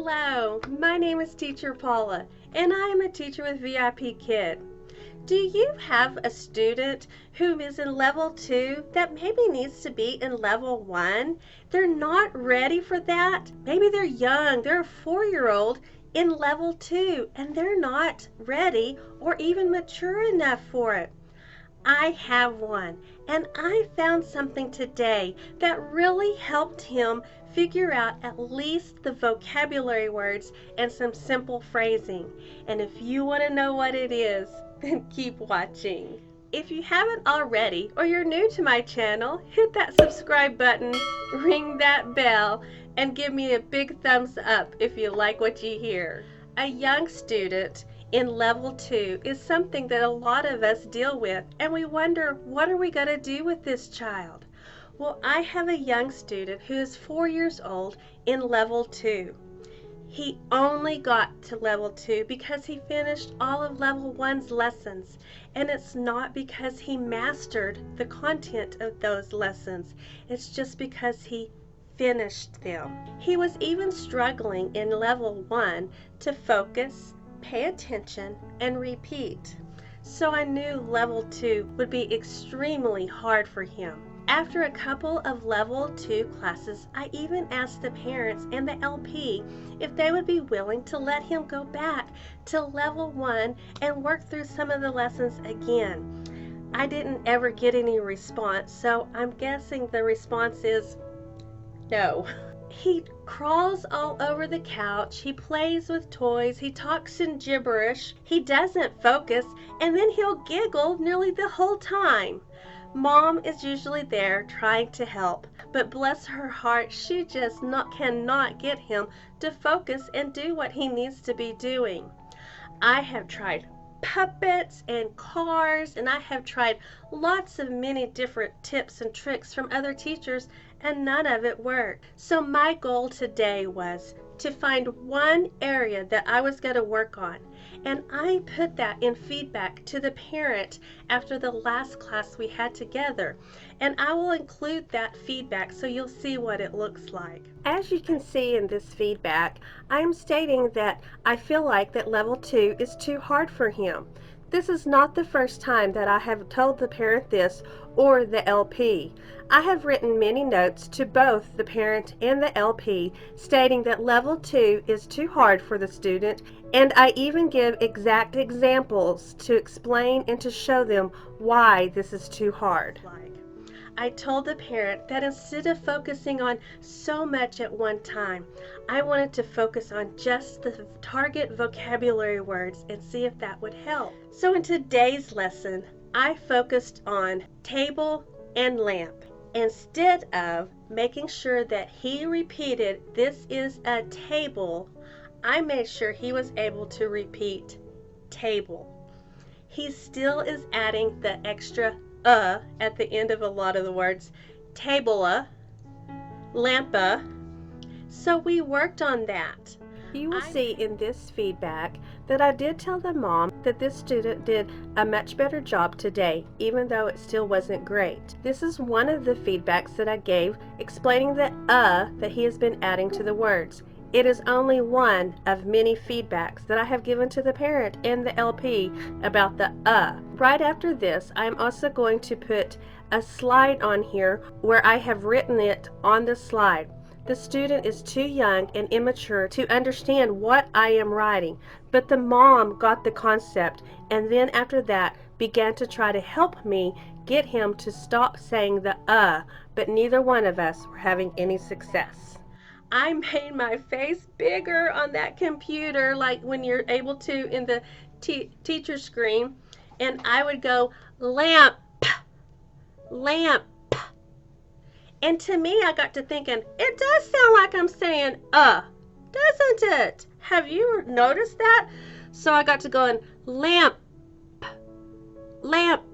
Hello, my name is Teacher Paula, and I am a teacher with VIPKid. Do you have a student who is in level 2 that maybe needs to be in level 1? They're not ready for that. Maybe they're young, they're a 4-year-old in level 2, and they're not ready or even mature enough for it. I have one, and I found something today that really helped him figure out at least the vocabulary words and some simple phrasing. And if you want to know what it is, then keep watching. If you haven't already, or you're new to my channel, hit that subscribe button, ring that bell, and give me a big thumbs up if you like what you hear. A young student in level 2 is something that a lot of us deal with, and we wonder, what are we going to do with this child? Well, I have a young student who is 4 years old in level 2. He only got to level 2 because he finished all of level 1's lessons, and it's not because he mastered the content of those lessons. It's just because he finished them. He was even struggling in level 1 to focus, pay attention, and repeat. So I knew level 2 would be extremely hard for him. After a couple of level 2 classes, I even asked the parents and the LP if they would be willing to let him go back to level 1 and work through some of the lessons again. I didn't ever get any response, so I'm guessing the response is no. He crawls all over the couch, he plays with toys, he talks in gibberish, he doesn't focus, and then he'll giggle nearly the whole time. Mom is usually there trying to help, but bless her heart, she just cannot get him to focus and do what he needs to be doing. I have tried puppets and cars, and I have tried lots of many different tips and tricks from other teachers, and none of it worked. So my goal today was to find one area that I was going to work on, and I put that in feedback to the parent after the last class we had together, and I will include that feedback so you'll see what it looks like. As you can see in this feedback, I am stating that I feel like that level 2 is too hard for him. This is not the first time that I have told the parent this or the LP. I have written many notes to both the parent and the LP stating that level 2 is too hard for the student, and I even give exact examples to explain and to show them why this is too hard. I told the parent that instead of focusing on so much at one time, I wanted to focus on just the target vocabulary words and see if that would help. So in today's lesson, I focused on table and lamp. Instead of making sure that he repeated, "This is a table," I made sure he was able to repeat table. He still is adding the extra at the end of a lot of the words, table-a, lamp-a. So we worked on that. You will see in this feedback that I did tell the mom that this student did a much better job today, even though it still wasn't great. This is one of the feedbacks that I gave explaining the that he has been adding to the words. It is only one of many feedbacks that I have given to the parent and the LP about the Right after this, I'm also going to put a slide on here where I have written it on the slide. The student is too young and immature to understand what I am writing, but the mom got the concept, and then after that began to try to help me get him to stop saying the but neither one of us were having any success. I made my face bigger on that computer, like when you're able to in the teacher screen, and I would go lamp, lamp. And to me, I got to thinking, it does sound like I'm saying doesn't it? Have you noticed that? So I got to going lamp, lamp,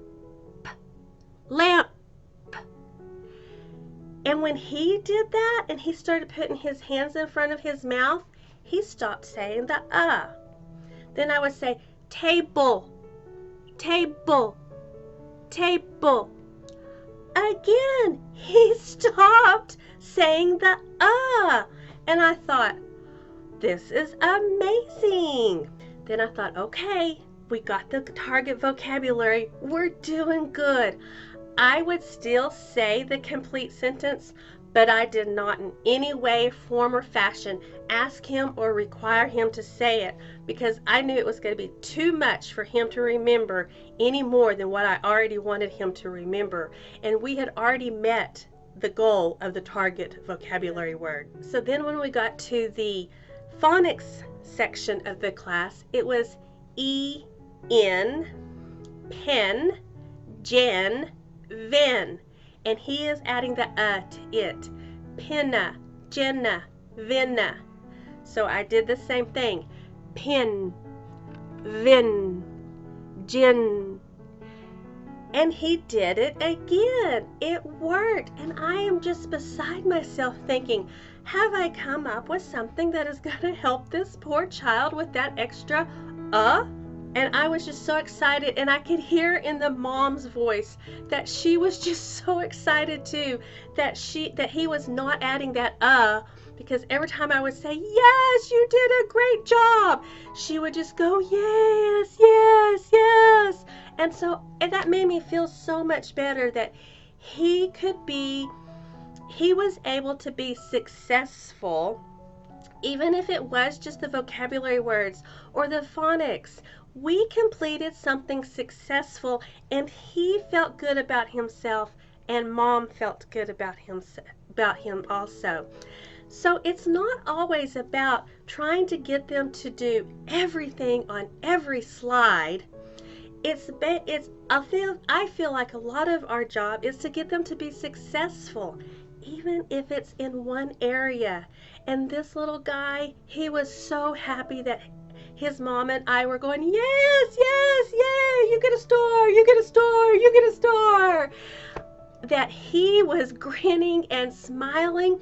lamp. And when he did that and he started putting his hands in front of his mouth, he stopped saying the Then I would say table, table, table. Again, he stopped saying the and I thought, This is amazing. Then I thought, okay, we got the target vocabulary. We're doing good. I would still say the complete sentence, but I did not in any way, form, or fashion ask him or require him to say it because I knew it was going to be too much for him to remember any more than what I already wanted him to remember. And we had already met the goal of the target vocabulary word. So then when we got to the phonics section of the class, it was E-N, pen, gen, Vin, and he is adding the to it. Penna, Jenna, Vinna. So I did the same thing. Pin, Vin, Jin. And he did it again. It worked. And I am just beside myself thinking, have I come up with something that is going to help this poor child with that extra And I was just so excited, and I could hear in the mom's voice that she was just so excited too, that he was not adding that because every time I would say, yes, you did a great job, she would just go, yes, yes, yes. And that made me feel so much better that he was able to be successful, even if it was just the vocabulary words or the phonics. We completed something successful, and he felt good about himself, and mom felt good about him also. So it's not always about trying to get them to do everything on every slide. I feel like a lot of our job is to get them to be successful, even if it's in one area. And this little guy, he was so happy that his mom and I were going, yes, yes, yay, you get a star, you get a star, you get a star. That he was grinning and smiling.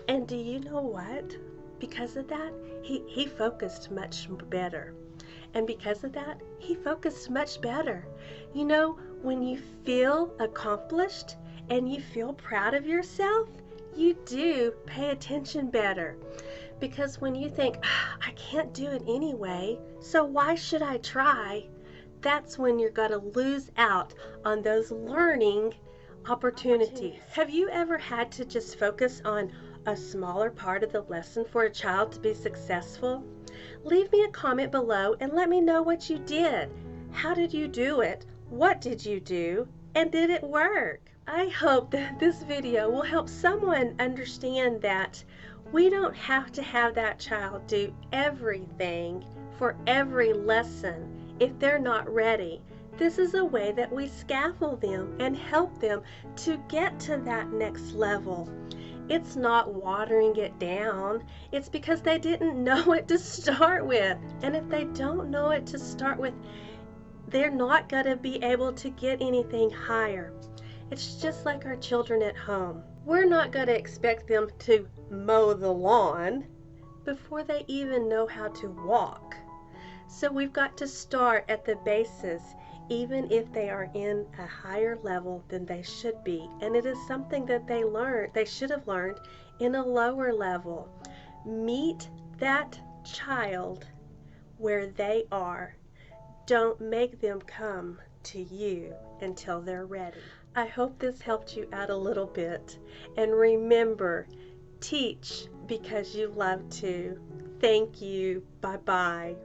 And do you know what? Because of that, he focused much better. And because of that, he focused much better. You know, when you feel accomplished and you feel proud of yourself, you do pay attention better. Because when you think, I can't do it anyway, so why should I try? That's when you're going to lose out on those learning opportunities. Have you ever had to just focus on a smaller part of the lesson for a child to be successful? Leave me a comment below and let me know what you did. How did you do it? What did you do? And did it work? I hope that this video will help someone understand that we don't have to have that child do everything for every lesson if they're not ready. This is a way that we scaffold them and help them to get to that next level. It's not watering it down. It's because they didn't know it to start with. And if they don't know it to start with, they're not going to be able to get anything higher. It's just like our children at home. We're not going to expect them to mow the lawn before they even know how to walk. So we've got to start at the basis, even if they are in a higher level than they should be. And it is something that they should have learned in a lower level. Meet that child where they are. Don't make them come to you until they're ready. I hope this helped you out a little bit. And remember, teach because you love to. Thank you. Bye-bye.